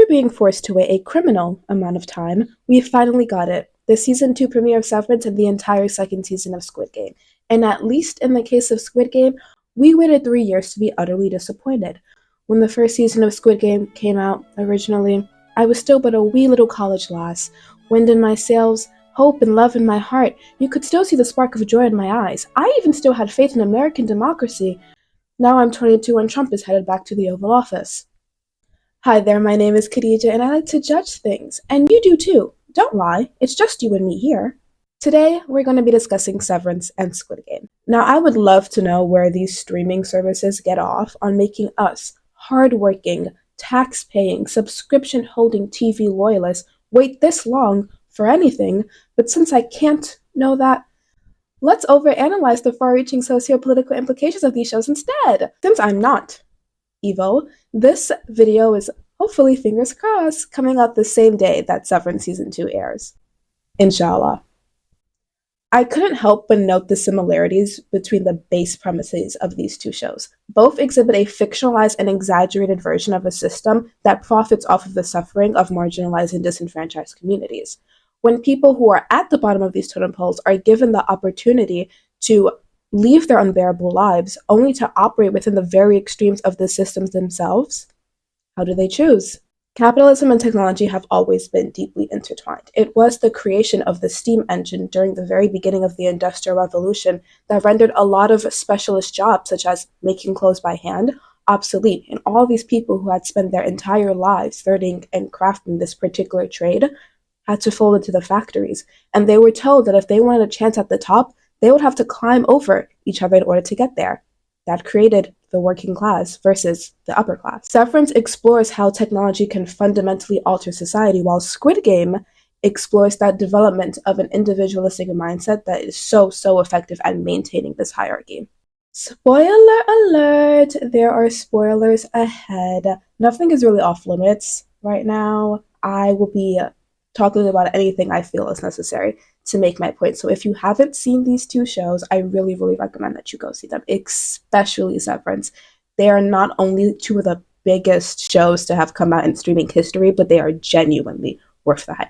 After being forced to wait a criminal amount of time, we finally got it. The season 2 premiere of Severance and the entire second season of Squid Game. And at least in the case of Squid Game, we waited 3 years to be utterly disappointed. When the first season of Squid Game came out originally, I was still but a wee little college lass. Wind in my sails, hope and love in my heart. You could still see the spark of joy in my eyes. I even still had faith in American democracy. Now I'm 22 and Trump is headed back to the Oval Office. Hi there, my name is Kadidia and I like to judge things. And you do too. Don't lie, it's just you and me here. Today, we're going to be discussing Severance and Squid Game. Now, I would love to know where these streaming services get off on making us, hardworking, tax-paying, subscription-holding TV loyalists wait this long for anything, but since I can't know that, let's overanalyze the far-reaching socio-political implications of these shows instead. Since I'm not evil, this video is hopefully, fingers crossed, coming out the same day that Severance Season 2 airs. Inshallah. I couldn't help but note the similarities between the base premises of these two shows. Both exhibit a fictionalized and exaggerated version of a system that profits off of the suffering of marginalized and disenfranchised communities. When people who are at the bottom of these totem poles are given the opportunity to leave their unbearable lives only to operate within the very extremes of the systems themselves, how do they choose? Capitalism and technology have always been deeply intertwined. It was the creation of the steam engine during the very beginning of the Industrial Revolution that rendered a lot of specialist jobs, such as making clothes by hand, obsolete. And all these people who had spent their entire lives learning and crafting this particular trade had to fold into the factories. And they were told that if they wanted a chance at the top, they would have to climb over each other in order to get there. That created the working class versus the upper class. Severance explores how technology can fundamentally alter society, while Squid Game explores that development of an individualistic mindset that is so effective at maintaining this hierarchy. Spoiler alert! There are spoilers ahead. Nothing is really off limits right now. I will be talking about anything I feel is necessary to make my point. So if you haven't seen these two shows, I really recommend that you go see them, especially Severance. They are not only two of the biggest shows to have come out in streaming history, but they are genuinely worth the hype.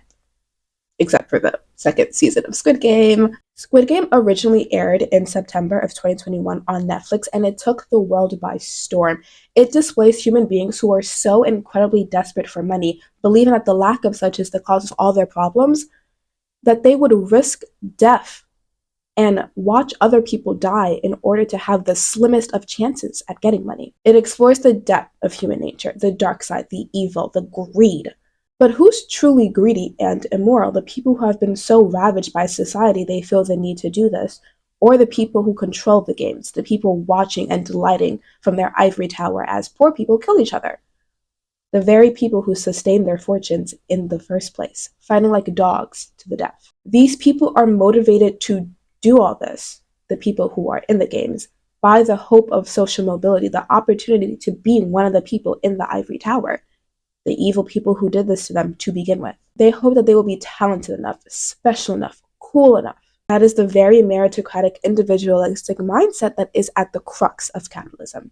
Except for the second season of Squid Game. Squid Game originally aired in September of 2021 on Netflix, and it took the world by storm. It displays human beings who are so incredibly desperate for money, believing that the lack of such is the cause of all their problems, that they would risk death and watch other people die in order to have the slimmest of chances at getting money. It explores the depth of human nature, the dark side, the evil, the greed. But who's truly greedy and immoral? The people who have been so ravaged by society they feel the need to do this, or the people who control the games, the people watching and delighting from their ivory tower as poor people kill each other? The very people who sustain their fortunes in the first place, fighting like dogs to the death. These people are motivated to do all this, the people who are in the games, by the hope of social mobility, the opportunity to be one of the people in the ivory tower, the evil people who did this to them to begin with. They hope that they will be talented enough, special enough, cool enough. That is the very meritocratic, individualistic mindset that is at the crux of capitalism.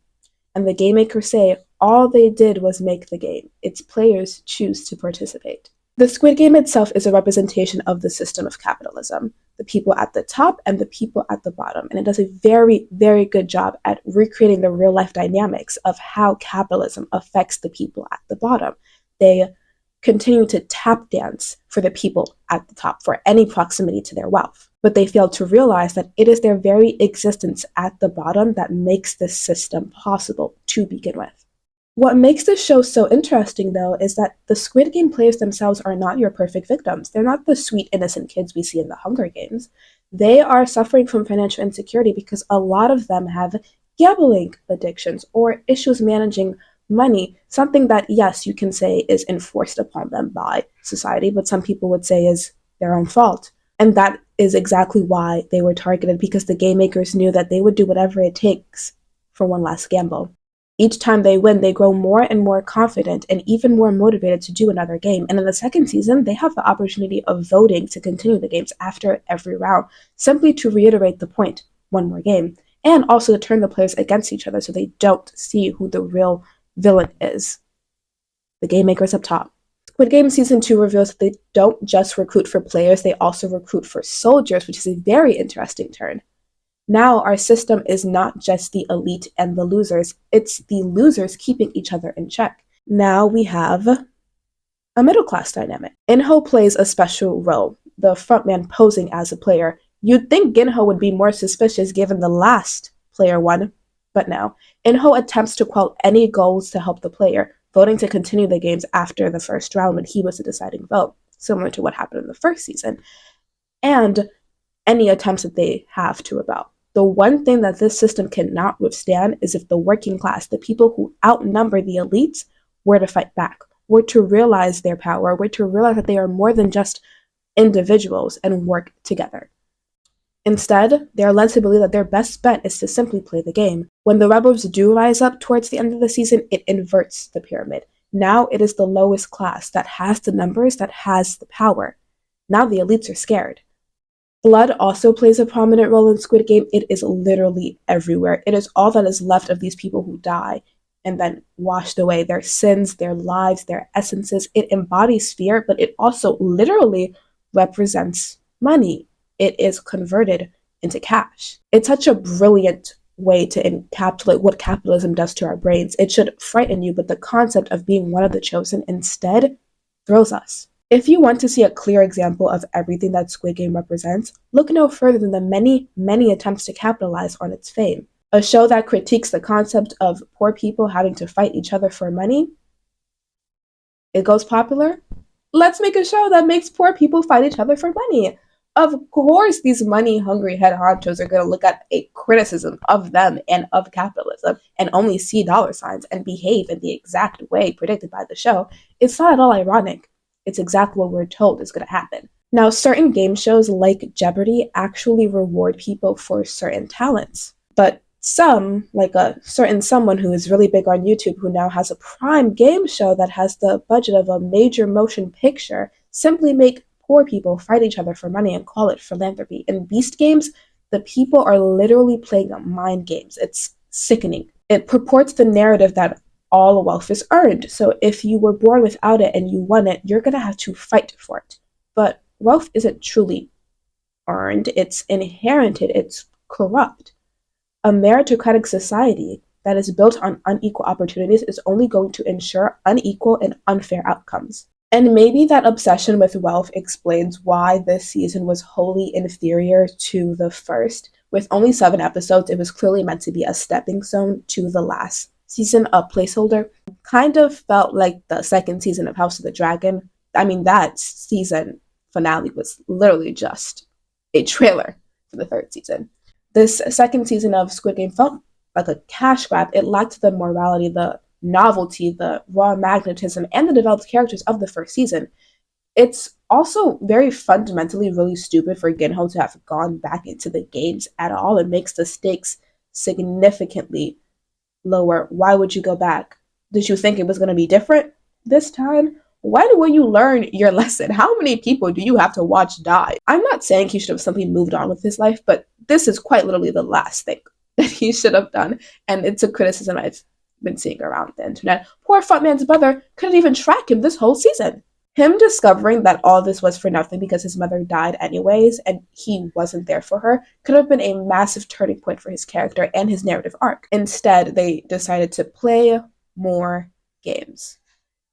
And the game makers say all they did was make the game. Its players choose to participate. The Squid Game itself is a representation of the system of capitalism, the people at the top and the people at the bottom. And it does a very good job at recreating the real life dynamics of how capitalism affects the people at the bottom. They continue to tap dance for the people at the top for any proximity to their wealth. But they fail to realize that it is their very existence at the bottom that makes this system possible to begin with. What makes this show so interesting, though, is that the Squid Game players themselves are not your perfect victims. They're not the sweet, innocent kids we see in the Hunger Games. They are suffering from financial insecurity because a lot of them have gambling addictions or issues managing money, something that, yes, you can say is enforced upon them by society, but some people would say is their own fault. And that is exactly why they were targeted, because the game makers knew that they would do whatever it takes for one last gamble. Each time they win, they grow more and more confident and even more motivated to do another game. And in the second season, they have the opportunity of voting to continue the games after every round, simply to reiterate the point, one more game, and also to turn the players against each other so they don't see who the real villain is. the game makers up top. Squid Game Season 2 reveals that they don't just recruit for players, they also recruit for soldiers, which is a very interesting turn. Now our system is not just the elite and the losers, it's the losers keeping each other in check. Now we have a middle class dynamic. Inho plays a special role, the frontman posing as a player. You'd think Ginho would be more suspicious given the last player won, but no. Inho attempts to quell any goals to help the player, voting to continue the games after the first round when he was the deciding vote, similar to what happened in the first season, and any attempts that they have to rebel. The one thing that this system cannot withstand is if the working class, the people who outnumber the elites, were to fight back, were to realize their power, were to realize that they are more than just individuals and work together. Instead, they are led to believe that their best bet is to simply play the game. When the rebels do rise up towards the end of the season, it inverts the pyramid. Now it is the lowest class that has the numbers, that has the power. Now the elites are scared. Blood also plays a prominent role in Squid Game. It is literally everywhere. It is all that is left of these people who die and then washed away. Their sins, their lives, their essences. It embodies fear, but it also literally represents money. It is converted into cash. It's such a brilliant way to encapsulate what capitalism does to our brains. It should frighten you, but the concept of being one of the chosen instead thrills us. If you want to see a clear example of everything that Squid Game represents, look no further than the many, many attempts to capitalize on its fame. A show that critiques the concept of poor people having to fight each other for money. It goes popular. Let's make a show that makes poor people fight each other for money. Of course, these money-hungry head honchos are going to look at a criticism of them and of capitalism and only see dollar signs and behave in the exact way predicted by the show. It's not at all ironic. It's exactly what we're told is going to happen. Now, certain game shows like Jeopardy actually reward people for certain talents. But some, like a certain someone who is really big on YouTube who now has a prime game show that has the budget of a major motion picture, simply make poor people fight each other for money and call it philanthropy. In Beast Games, the people are literally playing mind games. It's sickening. It purports the narrative that all wealth is earned. So if you were born without it and you won it, you're going to have to fight for it. But wealth isn't truly earned. It's inherited. It's corrupt. A meritocratic society that is built on unequal opportunities is only going to ensure unequal and unfair outcomes. And maybe that obsession with wealth explains why this season was wholly inferior to the first. With only 7 episodes, it was clearly meant to be a stepping stone to the last season, a placeholder. Kind of felt like the second season of House of the Dragon. I mean, that season finale was literally just a trailer for the third season. This second season of Squid Game felt like a cash grab. It lacked the morality, the novelty, the raw magnetism, and the developed characters of the first season. It's also very fundamentally really stupid for Ginho to have gone back into the games at all. It makes the stakes significantly lower. Why would you go back? Did you think it was going to be different this time? When will you learn your lesson? How many people do you have to watch die? I'm not saying he should have simply moved on with his life, but this is quite literally the last thing that he should have done. And it's a criticism I've been seeing around the internet. Poor frontman's brother couldn't even track him this whole season. Him discovering that all this was for nothing because his mother died anyways and he wasn't there for her could have been a massive turning point for his character and his narrative arc. Instead, they decided to play more games.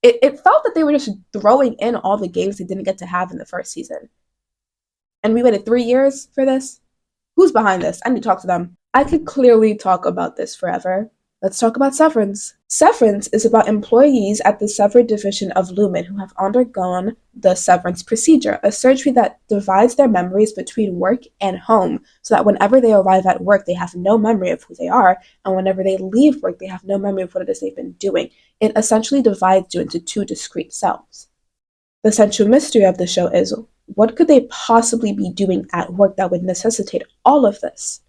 It felt that they were just throwing in all the games they didn't get to have in the first season. And we waited 3 years for this? Who's behind this? I need to talk to them. I could clearly talk about this forever. Let's talk about severance. Severance is about employees at the severed division of Lumen who have undergone the severance procedure, a surgery that divides their memories between work and home, so that whenever they arrive at work, they have no memory of who they are, and whenever they leave work, they have no memory of what it is they've been doing. It essentially divides you into 2 discrete selves. The central mystery of the show is, what could they possibly be doing at work that would necessitate all of this?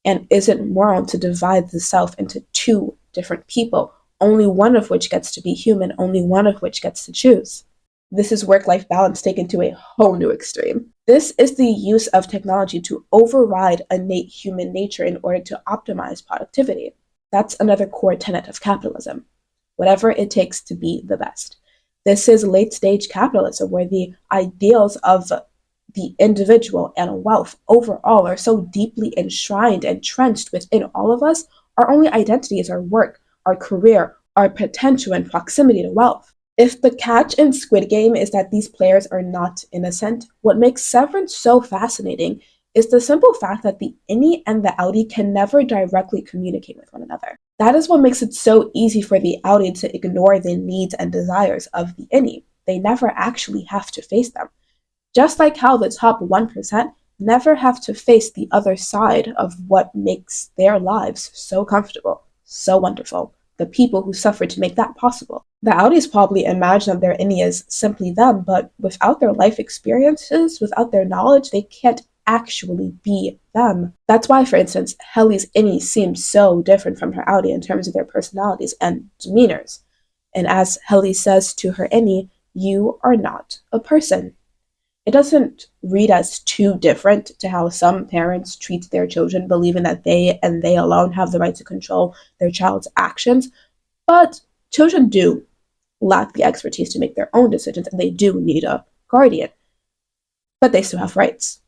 And is it moral to divide the self into 2 different people, only one of which gets to be human, only one of which gets to choose? This is work-life balance taken to a whole new extreme. This is the use of technology to override innate human nature in order to optimize productivity. That's another core tenet of capitalism. whatever it takes to be the best. This is late-stage capitalism, where the ideals of the individual and wealth overall are so deeply enshrined and entrenched within all of us. Our only identity is our work, our career, our potential, and proximity to wealth. If the catch in Squid Game is that these players are not innocent, what makes Severance so fascinating is the simple fact that the innie and the outie can never directly communicate with one another. That is what makes it so easy for the outie to ignore the needs and desires of the innie. They never actually have to face them. Just like how the top 1% never have to face the other side of what makes their lives so comfortable, so wonderful, the people who suffered to make that possible. The outies probably imagine that their innie is simply them, but without their life experiences, without their knowledge, they can't actually be them. That's why, for instance, Helly's innie seems so different from her outie in terms of their personalities and demeanors. And as Helly says to her innie, you are not a person. It doesn't read as too different to how some parents treat their children, believing that they and they alone have the right to control their child's actions, but children do lack the expertise to make their own decisions, and they do need a guardian. But they still have rights.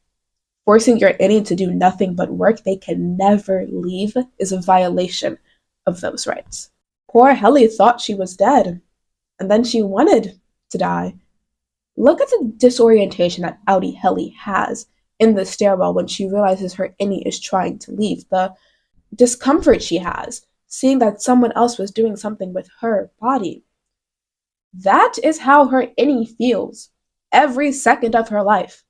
Forcing your innie to do nothing but work they can never leave is a violation of those rights. Poor Helly thought she was dead, and then she wanted to die. Look at the disorientation that outie Helly has in the stairwell when she realizes her innie is trying to leave. The discomfort she has, seeing that someone else was doing something with her body. That is how her innie feels every second of her life.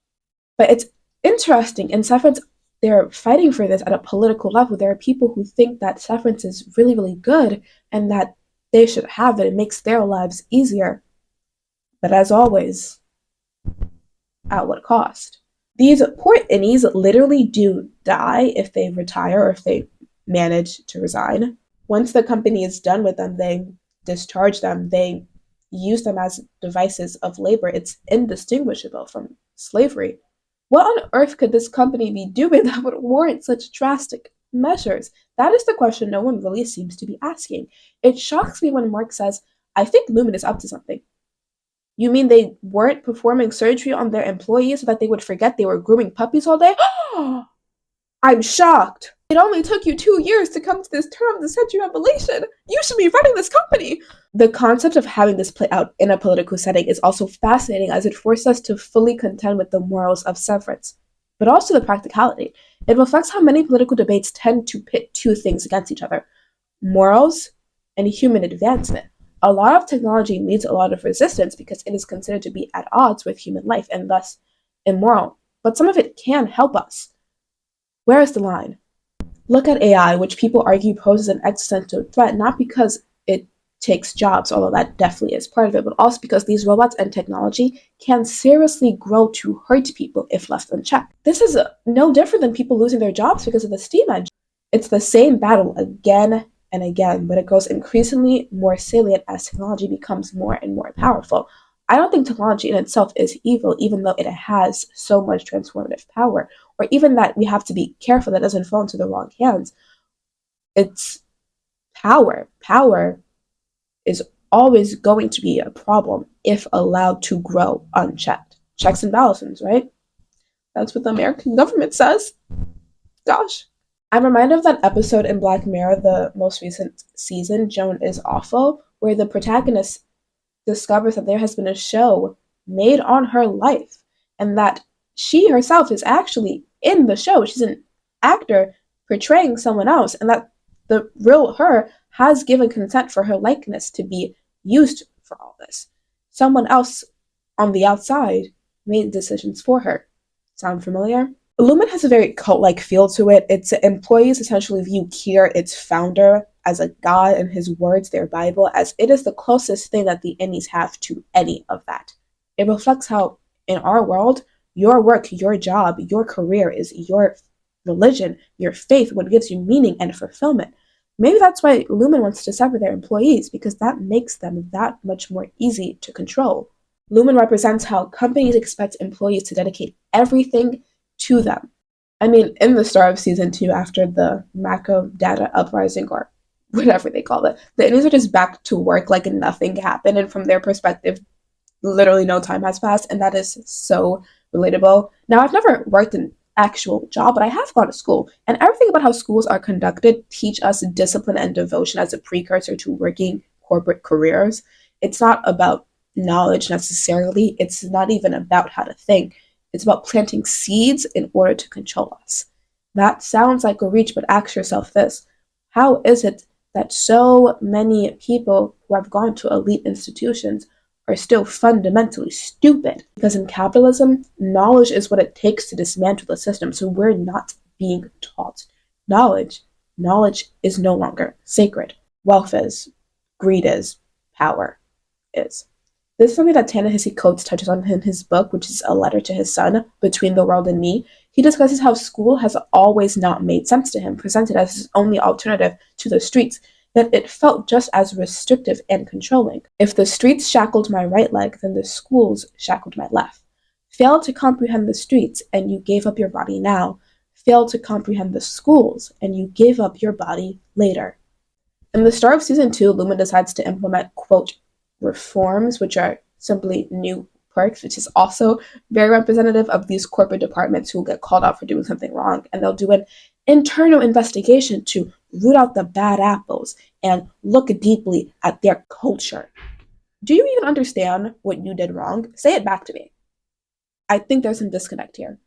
But it's interesting, in Severance, they're fighting for this at a political level. There are people who think that Severance is really, really good and that they should have it. It makes their lives easier. But as always, at what cost? These poor innies literally do die if they retire or if they manage to resign. Once the company is done with them, they discharge them. They use them as devices of labor. It's indistinguishable from slavery. What on earth could this company be doing that would warrant such drastic measures? That is the question no one really seems to be asking. It shocks me when Mark says, I think Lumen is up to something. You mean they weren't performing surgery on their employees so that they would forget they were grooming puppies all day? I'm shocked. It only took you 2 years to come to this term of the century revelation. You should be running this company. The concept of having this play out in a political setting is also fascinating, as it forces us to fully contend with the morals of Severance, but also the practicality. It reflects how many political debates tend to pit two things against each other: morals and human advancement. A lot of technology meets a lot of resistance because it is considered to be at odds with human life and thus immoral. But some of it can help us. Where is the line? Look at AI, which people argue poses an existential threat, not because it takes jobs, although that definitely is part of it, but also because these robots and technology can seriously grow to hurt people if left unchecked. This is no different than people losing their jobs because of the steam engine. It's the same battle again and again, but it grows increasingly more salient as technology becomes more and more powerful. I don't think technology in itself is evil, even though it has so much transformative power, or even that we have to be careful that it doesn't fall into the wrong hands. It's power. Power is always going to be a problem if allowed to grow unchecked. Checks and balances, right? That's what the American government says. Gosh. I'm reminded of that episode in Black Mirror, the most recent season, Joan is Awful, where the protagonist discovers that there has been a show made on her life and that she herself is actually in the show. She's an actor portraying someone else, and that the real her has given consent for her likeness to be used for all this. Someone else on the outside made decisions for her. Sound familiar? Lumen has a very cult-like feel to it. Its employees essentially view Kier, its founder, as a god, and his words, their Bible, as it is the closest thing that the innies have to any of that. It reflects how, in our world, your work, your job, your career is your religion, your faith, what gives you meaning and fulfillment. Maybe that's why Lumen wants to sever their employees, because that makes them that much more easy to control. Lumen represents how companies expect employees to dedicate everything to them. I mean, in the start of season 2, after the Mako data uprising, or whatever they call it. The Indians are just back to work like nothing happened, and from their perspective, literally no time has passed, and that is so relatable. Now, I've never worked an actual job, but I have gone to school, and everything about how schools are conducted teach us discipline and devotion as a precursor to working corporate careers. It's not about knowledge necessarily. It's not even about how to think. It's about planting seeds in order to control us. That sounds like a reach, but ask yourself this: how is it that so many people who have gone to elite institutions are still fundamentally stupid? Because in capitalism, knowledge is what it takes to dismantle the system, so we're not being taught knowledge. Knowledge is no longer sacred. Wealth is, greed is, power is. This is something that Ta-Nehisi Coates touches on in his book, which is a letter to his son, Between the World and Me. He discusses how school has always not made sense to him, presented as his only alternative to the streets, that it felt just as restrictive and controlling. If the streets shackled my right leg, then the schools shackled my left. Fail to comprehend the streets, and you gave up your body now. Fail to comprehend the schools, and you gave up your body later. In the start of season 2, Lumen decides to implement, quote, reforms, which are simply new perks, which is also very representative of these corporate departments who get called out for doing something wrong. And they'll do an internal investigation to root out the bad apples and look deeply at their culture. Do you even understand what you did wrong? Say it back to me. I think there's some disconnect here.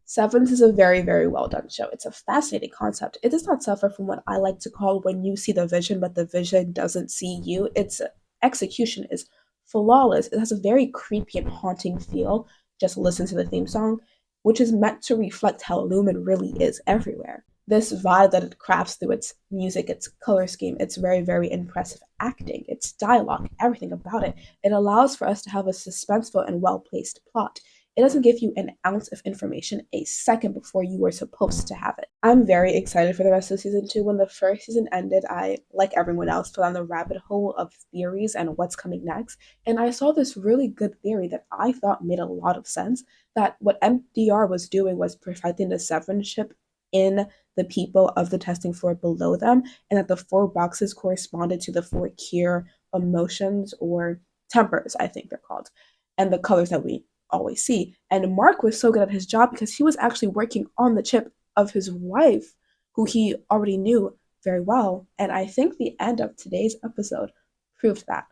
Severance is a very, very well done show. It's a fascinating concept. It does not suffer from what I like to call when you see the vision, but the vision doesn't see you. Its execution is flawless. It has a very creepy and haunting feel. Just listen to the theme song, which is meant to reflect how Lumen really is everywhere. This vibe that it crafts through its music, its color scheme, its very, very impressive acting, its dialogue, everything about it. It allows for us to have a suspenseful and well-placed plot. It doesn't give you an ounce of information a second before you were supposed to have it. I'm very excited for the rest of season 2. When the first season ended, I, like everyone else, fell down the rabbit hole of theories and what's coming next. And I saw this really good theory that I thought made a lot of sense, that what MDR was doing was perfecting the severance chip in the people of the testing floor below them, and that the 4 boxes corresponded to the 4 cure emotions, or tempers, I think they're called, and the colors that we always see. And Mark was so good at his job because he was actually working on the chip of his wife, who he already knew very well. And I think the end of today's episode proved that.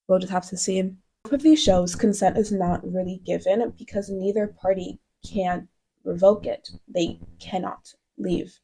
We'll just have to see. Both of these shows, consent is not really given because neither party can revoke it. They cannot leave.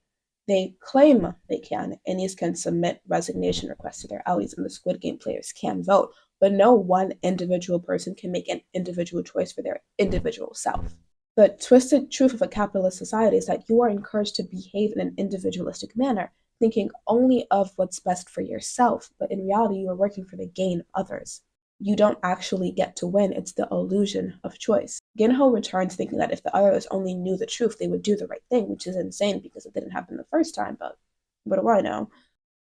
They claim they can. Innies can submit resignation requests to their allies, and the Squid Game players can vote. But no one individual person can make an individual choice for their individual self. The twisted truth of a capitalist society is that you are encouraged to behave in an individualistic manner, thinking only of what's best for yourself, but in reality, you are working for the gain of others. You don't actually get to win. It's the illusion of choice. Ginho returns thinking that if the others only knew the truth, they would do the right thing, which is insane because it didn't happen the first time, but what do I know?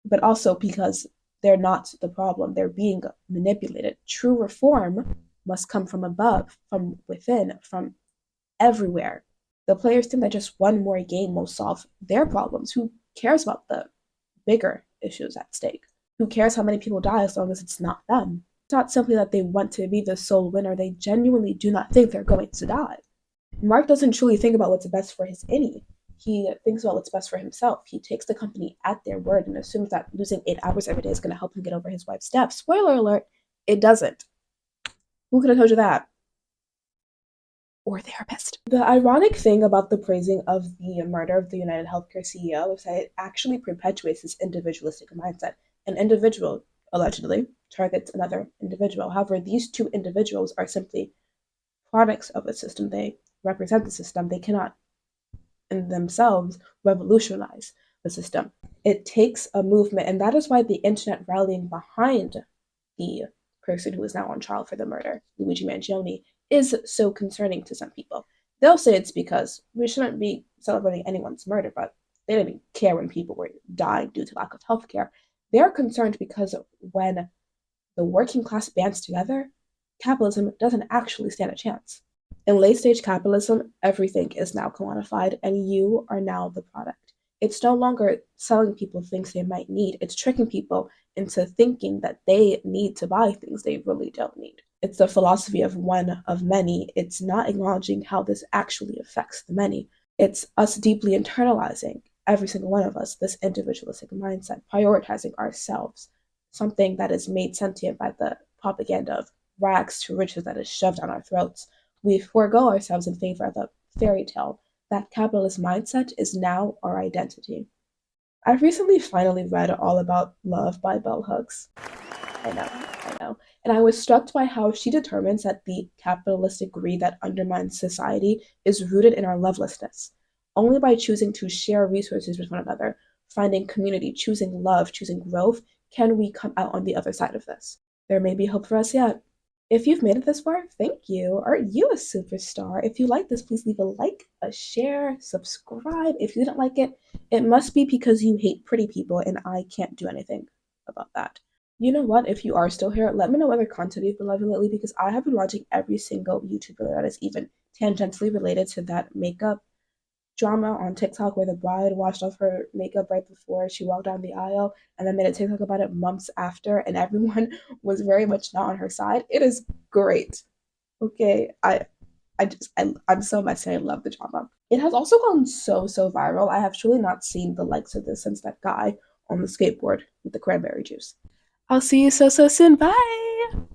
But also because they're not the problem. They're being manipulated. True reform must come from above, from within, from everywhere. The players think that just one more game will solve their problems. Who cares about the bigger issues at stake? Who cares how many people die as long as it's not them? It's not simply that they want to be the sole winner. They genuinely do not think they're going to die. Mark doesn't truly think about what's best for his innie. He thinks about what's best for himself. He takes the company at their word and assumes that losing 8 hours every day is going to help him get over his wife's death. Spoiler alert, it doesn't. Who could have told you that? Or therapist. The ironic thing about the praising of the murder of the United Healthcare CEO is that it actually perpetuates this individualistic mindset. An individual, allegedly, targets another individual. However, these 2 individuals are simply products of a system. They represent the system. They cannot in themselves revolutionize the system. It takes a movement, and that is why the internet rallying behind the person who is now on trial for the murder, Luigi Mangione, is so concerning to some people. They'll say it's because we shouldn't be celebrating anyone's murder, but they didn't care when people were dying due to lack of healthcare. They're concerned because when the working class bands together, capitalism doesn't actually stand a chance. In late-stage capitalism, everything is now commodified, and you are now the product. It's no longer selling people things they might need, it's tricking people into thinking that they need to buy things they really don't need. It's the philosophy of one of many. It's not acknowledging how this actually affects the many. It's us deeply internalizing, every single one of us, this individualistic mindset, prioritizing ourselves, something that is made sentient by the propaganda of rags to riches that is shoved down our throats. We forego ourselves in favor of a fairy tale. That capitalist mindset is now our identity. I've recently finally read All About Love by Bell Hooks. I know. And I was struck by how she determines that the capitalistic greed that undermines society is rooted in our lovelessness. Only by choosing to share resources with one another, finding community, choosing love, choosing growth, can we come out on the other side of this. There may be hope for us yet. If you've made it this far, thank you. Are you a superstar? If you like this, please leave a like, a share, subscribe. If you didn't like it, it must be because you hate pretty people, and I can't do anything about that. You know what? If you are still here, let me know what other content you've been loving lately because I have been watching every single YouTuber that is even tangentially related to that makeup drama on TikTok where the bride washed off her makeup right before she walked down the aisle and then made a TikTok about it months after, and everyone was very much not on her side. It is great. Okay, I'm so messy. I love the drama. It has also gone so viral. I have truly not seen the likes of this since that guy on the skateboard with the cranberry juice. I'll see you so soon. Bye.